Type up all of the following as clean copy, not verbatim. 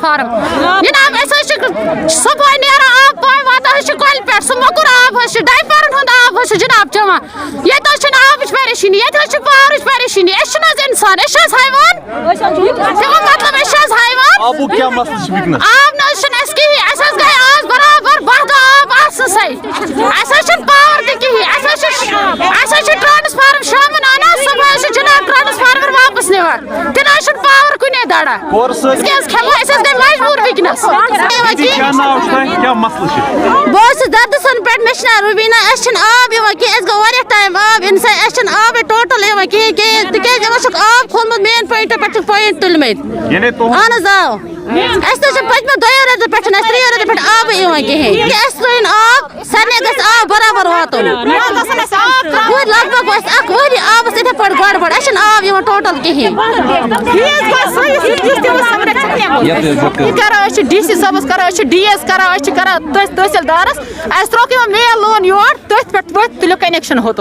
Transform जनाब सुबह नेरा आब पाए वाता कल पे सह मोकुर आब डायपरन हुंद आब जनाब चवान ये आब परेशानी ये पावर परेशानी इंसान हैवान मतलब हैवान आब क्या मसला आब न कहीं गए आज बराबर 10 दह आब पावर ट्रांसफार्म शाम आना सुबह जनाब ट्रांसफार्मर वापस निवान तिन पावर कुने दड़ा खेमो गए मजबूर वनस बहुत दर्द सन पे मे रुबीना आब गो टाइम आब इंसान आब टोटल कह आब खोलमुत मेन पॉइंट पे पॉइंट तुलमत अहन पत्म 2 रेत पे 3 रेत पे आब कहें आब सने आब बराबर वातन लगभग वरी आबस इत पे गड़बड़ आब टोटल कहें DC सबस करो DS करो तहसीलदारस त्रोक मेल लोन योर तथ पे तुल कनेक्शन होत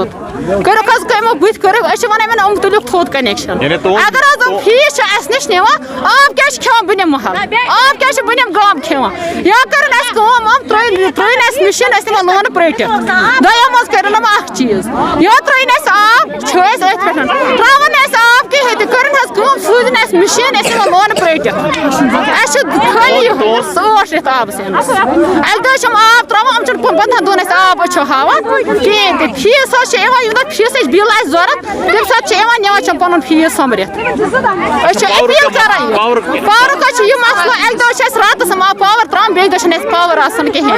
करो कमो बुत करो वन तुल थोद कनेक्शन अगर फीस नश निवान आब क्या खेवान बुनिम महल आब क्या बुनिम गाम खेवान या कर त्रोन मिशन लोन पट दम कर चीज या त्रोन आब त्रावन आब कहें कर सूजन मिशन लोन पट खाली 8 रेत आब अलग आब त्रावान 15 दोन आब हावान कहें फीस फीस बिल जरूरत तम सात पन फीस समरित अपील कर पावर मसलो अक रात पावर त्रान बे पावर आसान कहें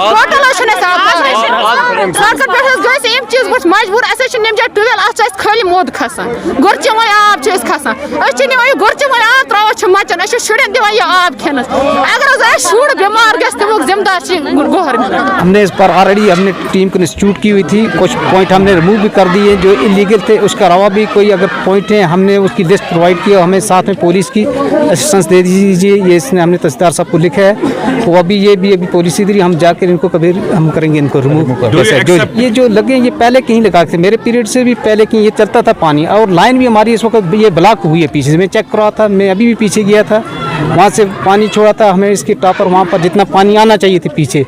टोटल सड़क पे गई चीज बट मजबूर नम जाए ट्यूबवेल खाली मोद खसान गुरचम आब खसान गुरचम आब त्रावान मचन शुरन दिवान यह आब खेनस अगर शुर बीमार गि तमुक जिम्मेदार गवर्नमेंट। हमने इस पर ऑलरेडी हमने टीम को इंस्टीट्यूट की हुई थी, कुछ पॉइंट हमने रिमूव भी कर दिए जो इलीगल थे। उसके अलावा भी कोई अगर पॉइंट है हमने उसकी लिस्ट प्रोवाइड की और हमें साथ में पुलिस की असिस्टेंस दे दीजिए। ये इसने हमने तहसीलदार साहब को लिखा है, तो अभी ये भी पॉलिसी दी, हम जाकर इनको कभी हम करेंगे इनको रिमूव। ये जो लगे ये पहले कहीं लगा थे, मेरे पीरियड से भी पहले कहीं ये चलता था पानी, और लाइन भी हमारी इस वक्त ये ब्लॉक हुई है पीछे से। मैं चेक करा था, मैं अभी भी पीछे गया था, वहाँ से पानी छोड़ा था हमें इसकी टॉपर, वहाँ पर जितना पानी आना चाहिए था पीछे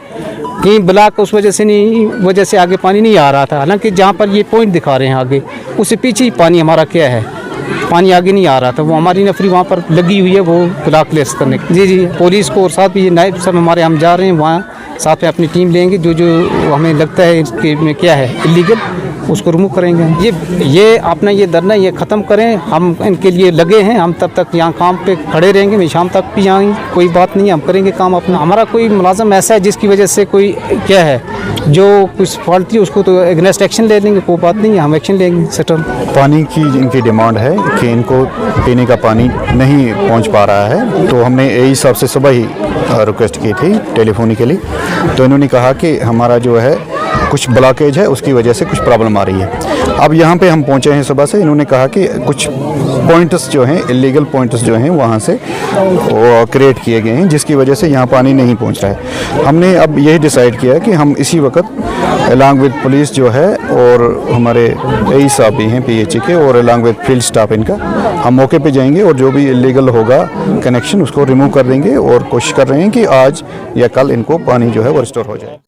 कहीं ब्लॉक उस वजह से आगे पानी नहीं आ रहा था। हालांकि जहाँ पर ये पॉइंट दिखा रहे हैं आगे, उससे पीछे ही पानी हमारा क्या है, पानी आगे नहीं आ रहा था। वो हमारी नफरी वहाँ पर लगी हुई है वो ब्लॉक लेस करने की। जी पुलिस को और साथ भी नायब सब हमारे, हम जा रहे हैं वहाँ, साथ में अपनी टीम लेंगे। जो हमें लगता है इसके में क्या है इलीगल, उसको रिमूव करेंगे। ये अपना ये धरना ये ख़त्म करें, हम इनके लिए लगे हैं। हम तब तक यहाँ काम पे खड़े रहेंगे, मैं शाम तक भी यहाँ, कोई बात नहीं, हम करेंगे काम अपना। हमारा कोई मुलाजम ऐसा है जिसकी वजह से कोई क्या है जो कुछ फॉल्ट थी, उसको तो एग्नेस्ट एक्शन ले लेंगे, कोई बात नहीं, हम एक्शन लेंगे सेटल। पानी की इनकी डिमांड है कि इनको पीने का पानी नहीं पहुँच पा रहा है, तो हमने यही साहब से सुबह ही रिक्वेस्ट की थी टेलीफोनिकली, तो इन्होंने कहा कि हमारा जो है कुछ ब्लॉकेज है, उसकी वजह से कुछ प्रॉब्लम आ रही है। अब यहाँ पे हम पहुँचे हैं सुबह से, इन्होंने कहा कि कुछ पॉइंट्स जो हैं इलीगल पॉइंट्स जो हैं वहाँ से वो क्रिएट किए गए हैं, जिसकी वजह से यहाँ पानी नहीं पहुँच रहा है। हमने अब यही डिसाइड किया कि हम इसी वक्त अलॉन्ग विद पुलिस जो है और हमारे एई साहब भी हैं PHE के, और अलॉन्ग विद फील्ड स्टाफ इनका, हम मौके पे जाएंगे और जो भी इलीगल होगा कनेक्शन उसको रिमूव कर देंगे, और कोशिश कर रहे हैं कि आज या कल इनको पानी जो है वो रिस्टोर हो जाए।